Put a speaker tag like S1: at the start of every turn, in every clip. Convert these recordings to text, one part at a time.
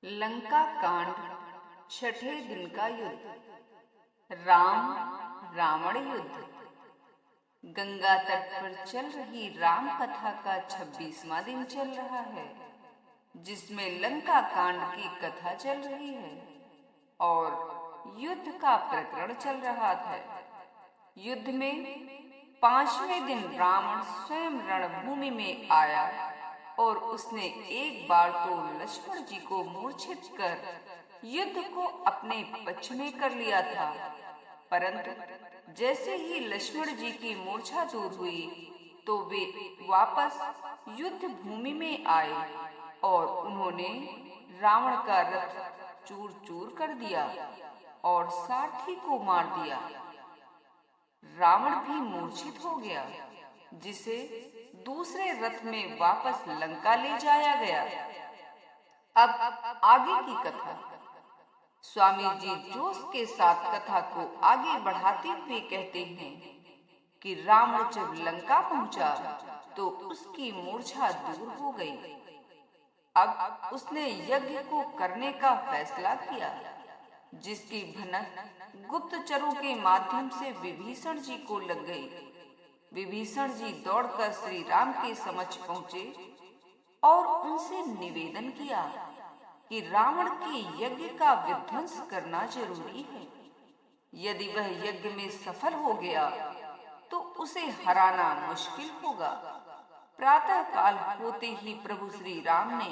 S1: लंका कांड छठे दिन का युद्ध। राम रावण युद्ध। गंगा तट पर चल रही राम कथा का 26वां दिन चल रहा है, जिसमें लंका कांड की कथा चल रही है और युद्ध का प्रकरण चल रहा था। युद्ध में 5वें दिन रावण स्वयं रणभूमि में आया और उसने एक बार तो लक्ष्मण जी को मूर्छित कर युद्ध को अपने पक्ष में कर लिया था, परंतु जैसे ही लक्ष्मण जी की मूर्छा दूर हुई तो वे वापस युद्ध भूमि में आए और उन्होंने रावण का रथ चूर चूर कर दिया और सारथी को मार दिया। रावण भी मूर्छित हो गया, जिसे दूसरे रथ में वापस लंका ले जाया गया। अब आगे की कथा। स्वामी जी जोश के साथ कथा को आगे बढ़ाते हुए कहते हैं कि रावण जब लंका पहुंचा तो उसकी मूर्छा दूर हो गई। अब उसने यज्ञ को करने का फैसला किया, जिसकी भनक गुप्तचरों के माध्यम से विभीषण जी को लग गई। विभीषण जी दौड़कर श्री राम के समक्ष पहुंचे और उनसे निवेदन किया कि रावण के यज्ञ का विध्वंस करना जरूरी है। यदि वह यज्ञ में सफल हो गया तो उसे हराना मुश्किल होगा। प्रातः काल होते ही प्रभु श्री राम ने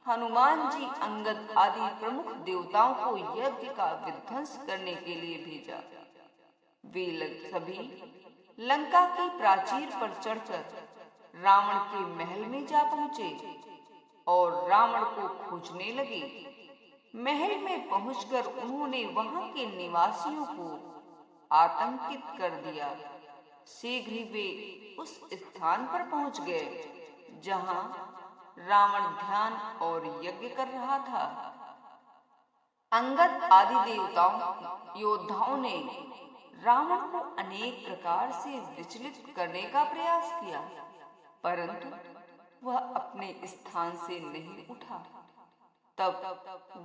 S1: हनुमान जी, अंगद आदि प्रमुख देवताओं को यज्ञ का विध्वंस करने के लिए भेजा। वे सभी लंका की प्राचीर पर चढ़कर रावण के महल में जा पहुंचे और रावण को खोजने लगे। महल में पहुंचकर उन्होंने वहां के निवासियों को आतंकित कर दिया। शीघ्र ही वे उस स्थान पर पहुंच गए जहां रावण ध्यान और यज्ञ कर रहा था। अंगद आदि देवताओं योद्धाओं ने रावण को अनेक प्रकार से विचलित करने का प्रयास किया, परंतु वह अपने स्थान से नहीं उठा। तब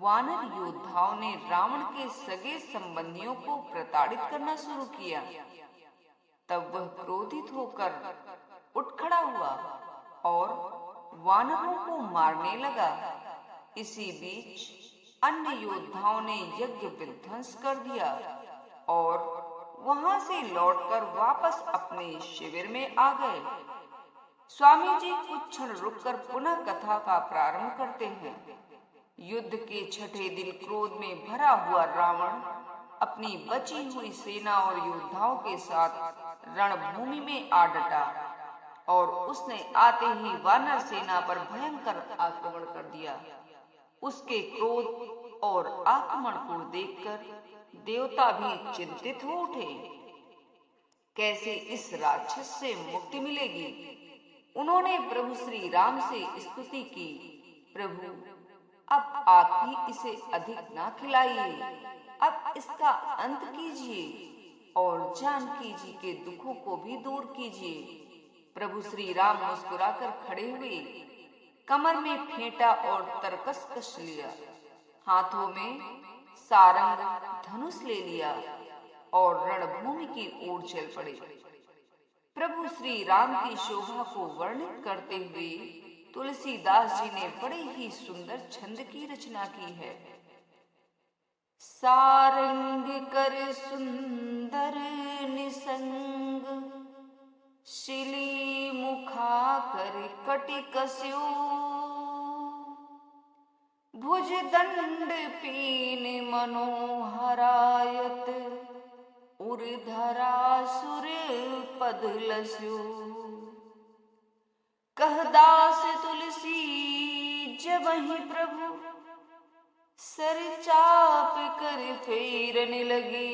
S1: वानर योद्धाओं ने रावण के सगे संबंधियों को प्रताड़ित करना शुरू किया। तब वह क्रोधित होकर उठ खड़ा हुआ और वानरों को मारने लगा। इसी बीच अन्य योद्धाओं ने यज्ञ विध्वंस कर दिया और वहां से लौटकर वापस अपने शिविर में आ गए। स्वामी जी कुछ क्षण रुककर पुनः कथा का प्रारंभ करते हैं। युद्ध के छठे दिन क्रोध में भरा हुआ रावण अपनी बची हुई सेना और योद्धाओं के साथ रणभूमि में आ डटा और उसने आते ही वानर सेना पर भयंकर आक्रमण कर दिया। उसके क्रोध और आक्रमण को देखकर देवता भी चिंतित हो उठे। कैसे इस राक्षस से मुक्ति मिलेगी? उन्होंने प्रभु श्री राम से स्तुति की, प्रभु अब आप ही इसे अधिक ना खिलाइए, अब इसका अंत कीजिए और जानकी जी के दुखों को भी दूर कीजिए। प्रभु श्री राम मुस्कुराकर खड़े हुए, कमर में फेंटा और तरकस कस लिया, हाथों में सारंग धनुष ले लिया और रणभूमि की ओर चल पड़े। प्रभु श्री राम की शोभा को वर्णित करते हुए तुलसीदास जी ने बड़े ही सुंदर छंद की रचना की है। सारंग कर सुंदर निसंग, शिली मुखा कर कटि कस्यो, भुज दंड पीन मनोहरायत, उर्धरा सुर पद लस्यो। कह दास तुलसी जबहि प्रभु, सर चाप कर फेरन लगे,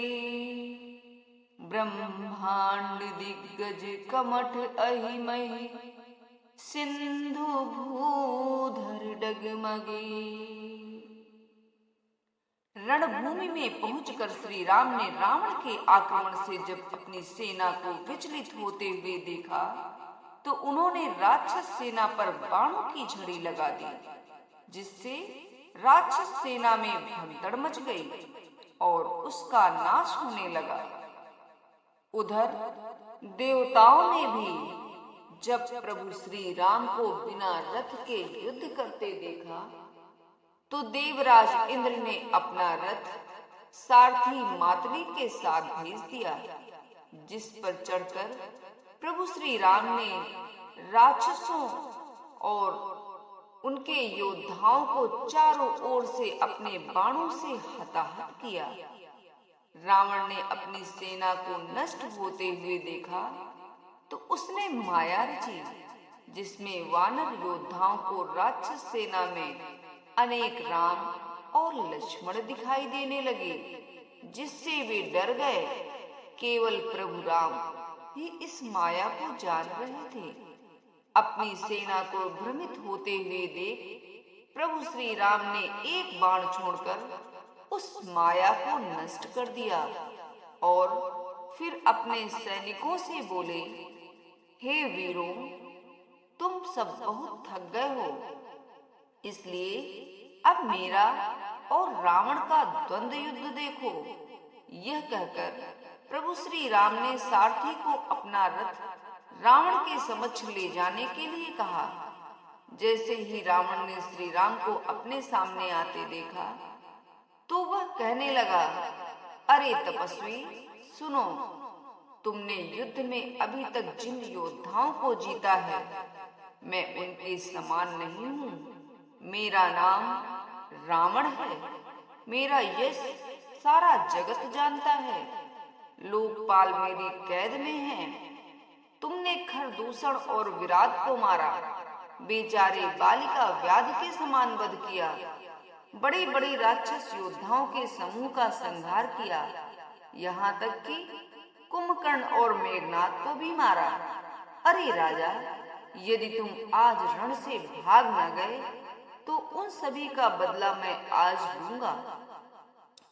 S1: ब्रह्मांड दिग्गज कमठ अहिमहि, सिंधु भूधर डगमगे। रणभूमि में पहुंचकर श्री राम ने रावण के आक्रमण से जब अपनी सेना को विचलित होते हुए देखा तो उन्होंने राक्षस सेना पर बाणों की झड़ी लगा दी, जिससे राक्षस सेना में भगदड़ मच गई और उसका नाश होने लगा। उधर देवताओं ने भी जब प्रभु श्री राम को बिना रथ के युद्ध करते देखा तो देवराज इंद्र ने अपना रथ सारथी मातली के साथ भेज दिया, जिस पर चढ़कर प्रभु श्री राम ने राक्षसों और उनके योद्धाओं को चारों ओर से अपने बाणों से हताहत किया। रावण ने अपनी सेना को नष्ट होते हुए देखा तो उसने माया रची, जिसमें वानर योद्धाओं को राक्षस सेना में अनेक राम और लक्ष्मण दिखाई देने लगे, जिससे वे डर गए। केवल प्रभु राम ही इस माया को जान रहे थे। अपनी सेना को भ्रमित होते हुए देख प्रभु श्री राम ने एक बाण छोड़कर उस माया को नष्ट कर दिया और फिर अपने सैनिकों से बोले, हे वीरों, तुम सब बहुत थक गए हो, इसलिए अब मेरा और रावण का द्वंद्व युद्ध देखो। यह कहकर प्रभु श्री राम ने सारथी को अपना रथ रावण के समक्ष ले जाने के लिए कहा। जैसे ही रावण ने श्री राम को अपने सामने आते देखा तो वह कहने लगा, अरे तपस्वी, सुनो, तुमने युद्ध में अभी तक जिन योद्धाओं को जीता है, मैं उनके समान नहीं हूँ। मेरा नाम रावण है, मेरा यश सारा जगत जानता है, लोकपाल मेरी कैद में हैं। तुमने खरदूषण और विराट को मारा, बेचारे बालिका व्याध के समान वध किया, बड़े बड़े राक्षस योद्धाओं के समूह का संहार किया, यहाँ तक कि कुंभकर्ण और मेघनाथ को भी मारा। अरे राजा, यदि तुम आज रण से भाग न गए तो उन सभी का बदला मैं आज लूंगा।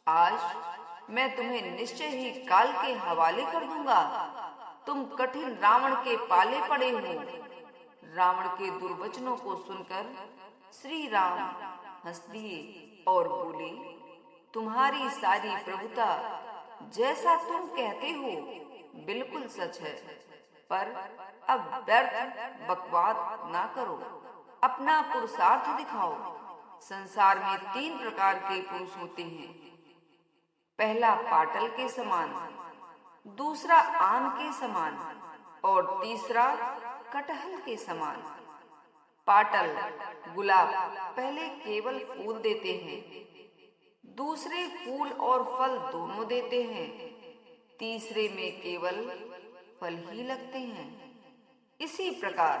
S1: आज मैं तुम्हें निश्चय ही काल के हवाले कर दूंगा। तुम कठिन रावण के पाले पड़े हो। रावण के दुर्वचनों को सुनकर श्री राम हंस दिए और बोले, तुम्हारी सारी प्रभुता जैसा तुम कहते हो बिल्कुल सच है, पर अब व्यर्थ बकवाद ना करो, अपना पुरुषार्थ दिखाओ। संसार में 3 प्रकार के पुरुष होते हैं। पहला पाटल के समान, दूसरा आम के समान और तीसरा कटहल के समान। पाटल गुलाब पहले केवल फूल देते हैं, दूसरे फूल और फल दोनों देते हैं, तीसरे में केवल फल ही लगते हैं। इसी प्रकार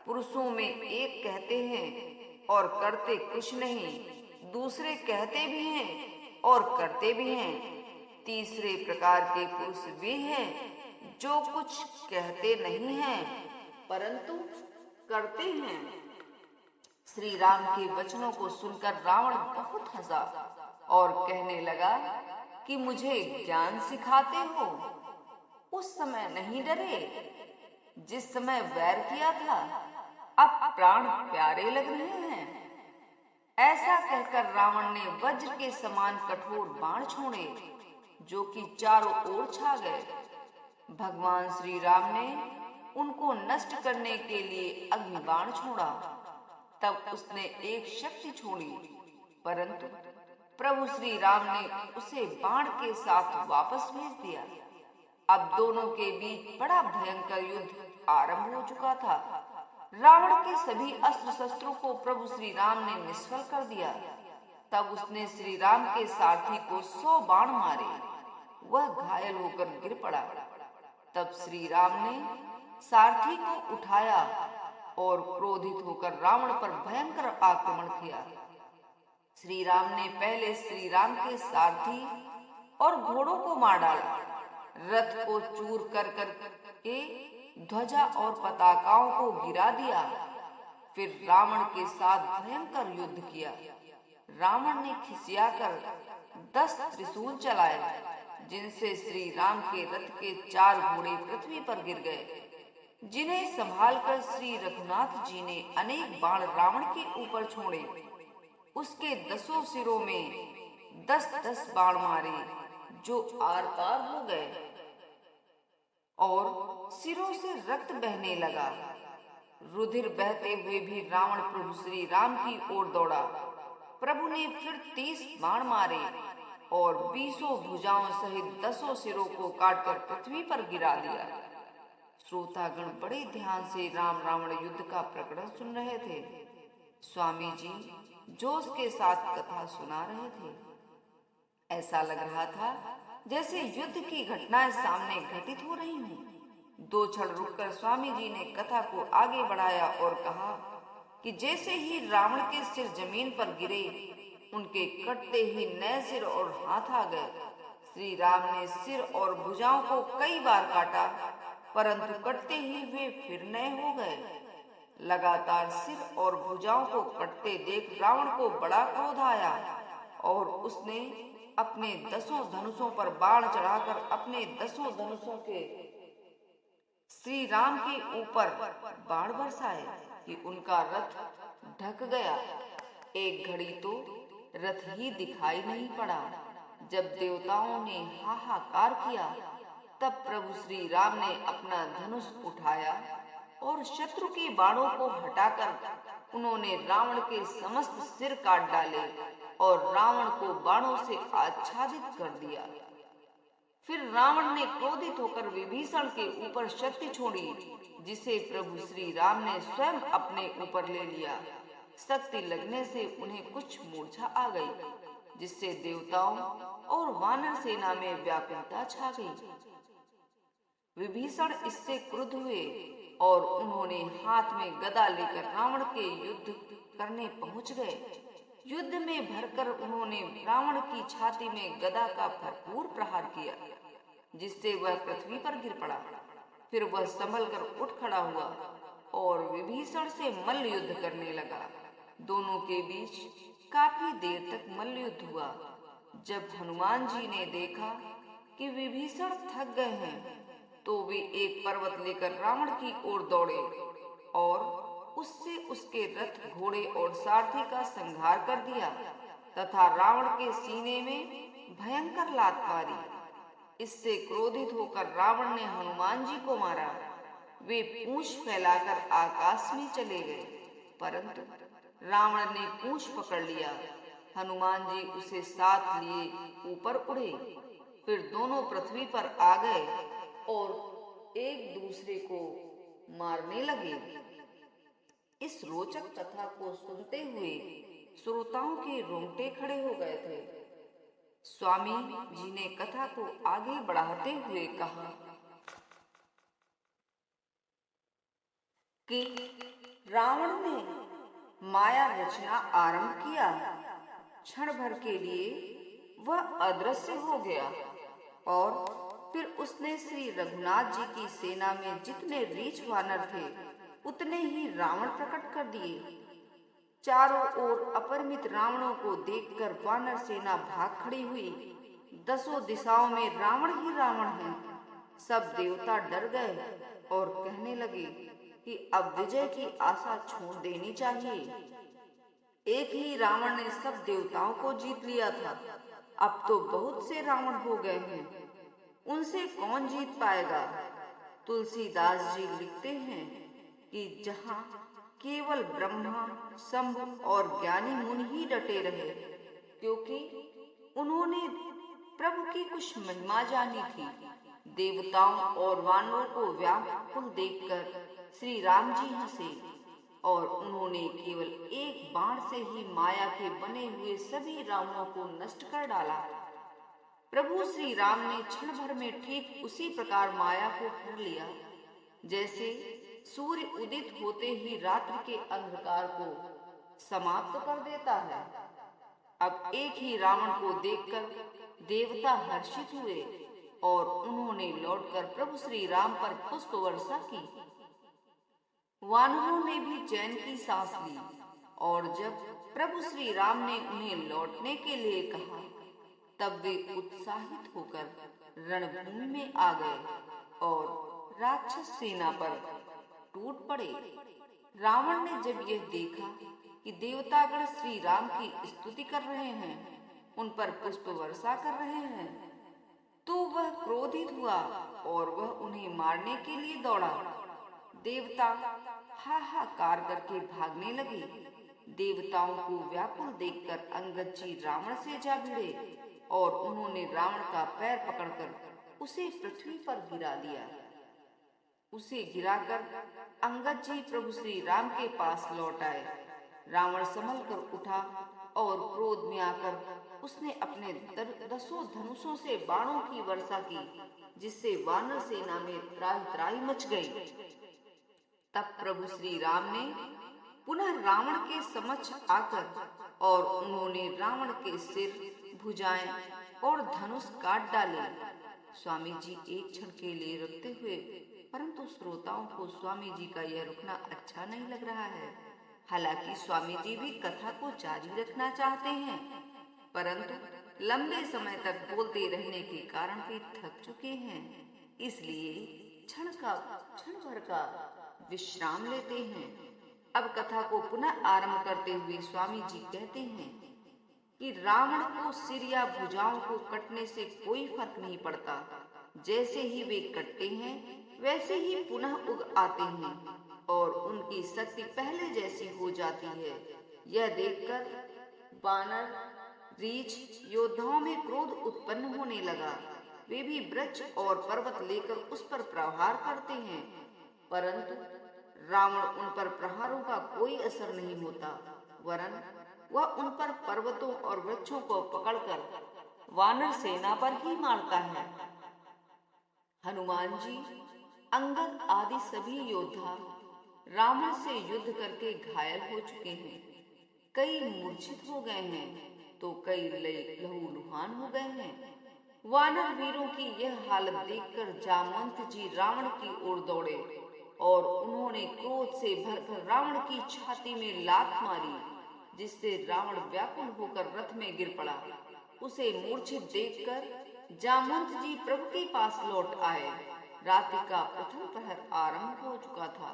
S1: पुरुषों में एक कहते हैं और करते कुछ नहीं, दूसरे कहते भी हैं और करते भी हैं, तीसरे प्रकार के पुरुष वे हैं जो कुछ कहते नहीं हैं परंतु करते हैं। श्री राम के वचनों को सुनकर रावण बहुत हंसा और कहने लगा कि मुझे ज्ञान सिखाते हो। उस समय नहीं डरे जिस समय वैर किया था, अब प्राण प्यारे लग रहे हैं। ऐसा कहकर रावण ने वज्र के समान कठोर बाण छोड़े जो कि चारों ओर छा गए। भगवान श्री राम ने उनको नष्ट करने के लिए अग्निबाण छोड़ा। तब उसने एक शक्ति छोड़ी, परंतु प्रभु श्री राम ने उसे बाण के साथ वापस भेज दिया। अब दोनों के बीच बड़ा भयंकर युद्ध आरंभ हो चुका था। रावण के सभी अस्त्र शस्त्रों को प्रभु श्री राम ने निष्फल कर दिया। तब उसने श्री राम के सारथी को 100 बाण मारे, वह घायल होकर गिर पड़ा। तब श्री राम ने सारथी को उठाया और क्रोधित होकर रावण पर भयंकर आक्रमण किया। श्री राम ने पहले श्री राम के सारथी और घोड़ों को मार डाला, रथ को चूर कर के ध्वजा और पताकाओं को गिरा दिया। फिर रावण के साथ भयंकर युद्ध किया। रावण ने खिसियाकर 10 त्रिशूल चलाए, जिनसे श्री राम के रथ के 4 घोड़े पृथ्वी पर गिर गए, जिन्हें संभालकर श्री रघुनाथ जी ने अनेक बाण रावण के ऊपर छोड़े। उसके 10 सिरों में 10-10 बाण मारे जो आर पार हो गए और सिरों से रक्त बहने लगा। रुधिर बहते हुए भी रावण प्रभु श्री राम की ओर दौड़ा। प्रभु ने फिर 30 बाण मारे और 20 भुजाओं सहित 10 सिरों को काटकर पृथ्वी पर गिरा दिया। श्रोतागण बड़े ध्यान से राम रावण युद्ध का प्रकरण सुन रहे थे। स्वामी जी जोश के साथ कथा सुना रहे थे। ऐसा लग रहा था जैसे युद्ध की घटनाएं सामने घटित हो रही हूँ। 2 क्षण रुककर स्वामी जी ने कथा को आगे बढ़ाया और कहा कि जैसे ही रावण के सिर जमीन पर गिरे, उनके कटते ही नए सिर और हाथ आ गए। श्री राम ने सिर और भुजाओं को कई बार काटा, परंतु कटते ही वे फिर नए हो गए। लगातार सिर और भुजाओं को कटते देख रावण को बड़ा क्रोध आया और उसने अपने 10 धनुषों पर बाण चढ़ाकर अपने 10 धनुषों के श्री राम के ऊपर बाण बरसाए कि उनका रथ ढक गया। एक घड़ी तो रथ ही दिखाई नहीं पड़ा। जब देवताओं ने हाहाकार किया, तब प्रभु श्री राम ने अपना धनुष उठाया और शत्रु के बाणों को हटाकर उन्होंने रावण के समस्त सिर काट डाले और रावण को बाणों से आच्छादित कर दिया। फिर रावण ने क्रोधित होकर विभीषण के ऊपर शक्ति छोड़ी, जिसे प्रभु श्री राम ने स्वयं अपने ऊपर ले लिया। शक्ति लगने से उन्हें कुछ मूर्छा आ गई, जिससे देवताओं और वानर सेना में व्याकुलता छा गई। विभीषण इससे क्रुद्ध हुए और उन्होंने हाथ में गदा लेकर रावण के युद्ध करने पहुंच गए। युद्ध में भरकर उन्होंने रावण की छाती में गदा का भरपूर प्रहार किया, जिससे वह पृथ्वी पर गिर पड़ा। फिर वह संभल कर उठ खड़ा हुआ और विभीषण से मल्ल युद्ध करने लगा। दोनों के बीच काफी देर तक मल्ल युद्ध हुआ। जब हनुमान जी ने देखा कि विभीषण थक गए हैं, तो वे एक पर्वत लेकर रावण की ओर दौड़े और उससे उसके रथ, घोड़े और सारथी का संहार कर दिया तथा रावण के सीने में भयंकर लात मारी। इससे क्रोधित होकर रावण ने हनुमान जी को मारा। वे पूंछ फैलाकर आकाश में चले गए, परंतु रावण ने पूंछ पकड़ लिया। हनुमान जी उसे साथ लिए ऊपर उड़े। फिर दोनों पृथ्वी पर आ गए और एक दूसरे को मारने लगे। इस रोचक कथा को सुनते हुए श्रोताओं के रोंगटे खड़े हो गए थे। स्वामी जी ने कथा को आगे बढ़ाते हुए कहा कि रावण ने माया रचना आरंभ किया। क्षण भर के लिए वह अदृश्य हो गया और फिर उसने श्री रघुनाथ जी की सेना में जितने रीछ वानर थे, उतने ही रावण प्रकट कर दिए। चारों ओर अपरिमित रावणों को देखकर वानर सेना भाग खड़ी हुई। 10 दिशाओं में रावण ही रावण है। सब देवता डर गए और कहने लगे कि अब विजय की आशा छोड़ देनी चाहिए। एक ही रावण ने सब देवताओं को जीत लिया था। अब तो बहुत से रावण हो गए हैं, उनसे कौन जीत पाएगा। तुलसीदास जी लिखते हैं कि जहाँ केवल ब्रह्मा, शंभु और ज्ञानी मुनि ही डटे रहे, क्योंकि उन्होंने प्रभु की कुछ महिमा जानी थी। देवताओं और वानरों को व्याकुल देखकर श्री राम जी हंसे और उन्होंने केवल एक बाण से ही माया के बने हुए सभी रावणों को नष्ट कर डाला। प्रभु श्री राम ने क्षण भर में ठीक उसी प्रकार माया को हर लिया, जैसे सूर्य उदित होते ही रात्रि के अंधकार को समाप्त कर देता है। अब एक ही रावण को देखकर देवता हर्षित हुए और उन्होंने लौटकर प्रभु श्री राम पर पुष्प वर्षा की। वानरों ने भी चैन की सांस ली और जब प्रभु श्री राम ने उन्हें लौटने के लिए कहा, तब वे उत्साहित होकर रणभूमि में आ गए और राक्षस सेना पर टूट पड़े। रावण ने जब यह देखा कि देवतागण श्री राम की स्तुति कर रहे हैं, उन पर पुष्प वर्षा कर रहे हैं, तो वह क्रोधित हुआ और वह उन्हें मारने के लिए दौड़ा। देवता हाहाकार करके भागने लगे। देवताओं को व्याकुल देखकर अंगद जी रावण से जा भिड़े और उन्होंने रावण का पैर पकड़कर उसे पृथ्वी पर गिरा दिया। उसे गिराकर अंगद जी प्रभु श्री राम के पास लौट आए। रावण संभल कर उठा और क्रोध में आकर उसने अपने 10 धनुषों से बाणों की वर्षा की, जिससे वानर सेना में त्राही त्राही मच गई। तब प्रभु श्री राम ने पुनः रावण के समक्ष आकर और उन्होंने रावण के सिर, भुजाएं और धनुष काट डाले। स्वामी जी एक क्षण के लिए रुकते हुए, परंतु श्रोताओं को स्वामी जी का यह रुकना अच्छा नहीं लग रहा है। हालांकि स्वामी जी भी कथा को जारी रखना चाहते हैं, परंतु लंबे समय तक बोलते रहने के कारण वे थक चुके हैं, इसलिए क्षण भर का विश्राम लेते हैं। अब कथा को पुनः आरंभ करते हुए स्वामी जी कहते हैं कि रावण को सिर या भुजाओं को कटने से कोई फर्क नहीं पड़ता। जैसे ही वे कटते हैं वैसे ही पुनः उग आते हैं और उनकी शक्ति पहले जैसी हो जाती है। यह देखकर वानर, रीछ योद्धाओं में क्रोध उत्पन्न होने लगा। वे भी वृक्ष और पर्वत लेकर उस पर प्रहार करते हैं, परंतु रावण उन पर प्रहारों का कोई असर नहीं होता, वरन वह उन पर पर्वतों और वृक्षों को पकड़कर वानर सेना पर ही मारता है। हनुमान जी, अंगद आदि सभी योद्धा रावण से युद्ध करके घायल हो चुके हैं। कई मूर्छित हो गए हैं तो कई लहूलुहान हो गए हैं। वानर वीरों की यह हालत देखकर जामवंत जी रावण की ओर दौड़े और उन्होंने क्रोध से भरकर रावण की छाती में लात मारी, जिससे रावण व्याकुल होकर रथ में गिर पड़ा। उसे मूर्छित देखकर जामवंत जी प्रभु के पास लौट आए। रात्रि का प्रथम प्रहर आरंभ हो चुका था।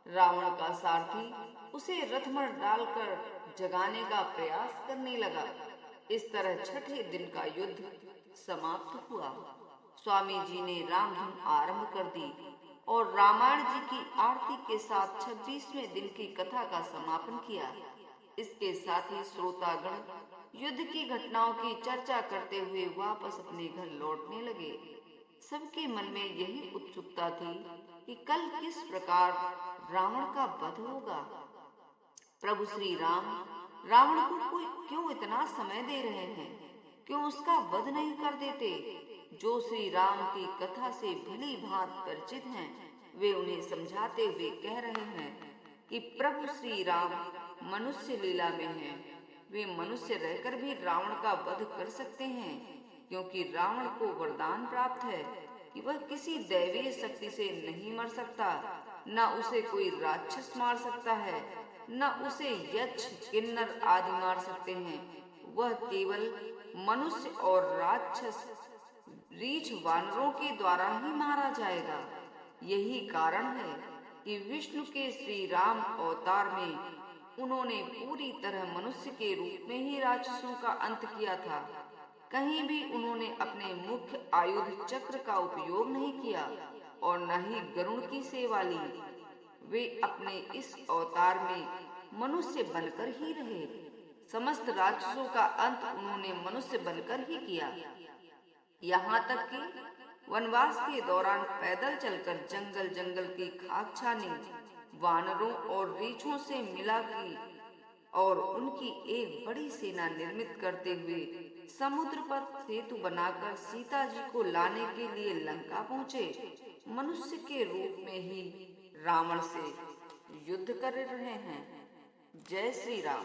S1: रावण का सारथी उसे रथ में डालकर जगाने का प्रयास करने लगा। इस तरह छठे दिन का युद्ध समाप्त हुआ। स्वामी जी ने रामधुन आरंभ कर दी और रामायण जी की आरती के साथ 26वें दिन की कथा का समापन किया। इसके साथ ही श्रोतागण युद्ध की घटनाओं की चर्चा करते हुए वापस अपने घर लौटने लगे। सबके मन में यही उत्सुकता थी कि कल किस प्रकार रावण का वध होगा। प्रभु श्री राम रावण को क्यों इतना समय दे रहे हैं? क्यों उसका वध नहीं कर देते? जो श्री राम की कथा से भली भांति परिचित हैं, वे उन्हें समझाते हुए कह रहे हैं कि प्रभु श्री राम मनुष्य लीला में हैं। वे मनुष्य रहकर भी रावण का वध कर सकते हैं, क्योंकि रावण को वरदान प्राप्त है कि वह किसी दैवीय शक्ति से नहीं मर सकता। न उसे कोई राक्षस मार सकता है, न उसे यक्ष, किन्नर आदि मार सकते हैं। वह केवल मनुष्य और राक्षस, रीछ, वानरों के द्वारा ही मारा जाएगा। यही कारण है कि विष्णु के श्री राम अवतार में उन्होंने पूरी तरह मनुष्य के रूप में ही राक्षसों का अंत किया था। कहीं भी उन्होंने अपने मुख्य आयुध चक्र का उपयोग नहीं किया और न ही गरुड़ की सेवा ली। वे अपने इस अवतार में मनुष्य बनकर ही रहे। समस्त राक्षसों का अंत उन्होंने मनुष्य बनकर ही किया। यहाँ तक कि वनवास के दौरान पैदल चलकर जंगल जंगल की खाक छानी, वानरों और रीछों से मिला की और उनकी एक बड़ी सेना निर्मित करते हुए समुद्र पर सेतु बनाकर सीता जी को लाने के लिए लंका पहुँचे। मनुष्य के रूप में ही रावण से युद्ध कर रहे हैं। जय श्री राम।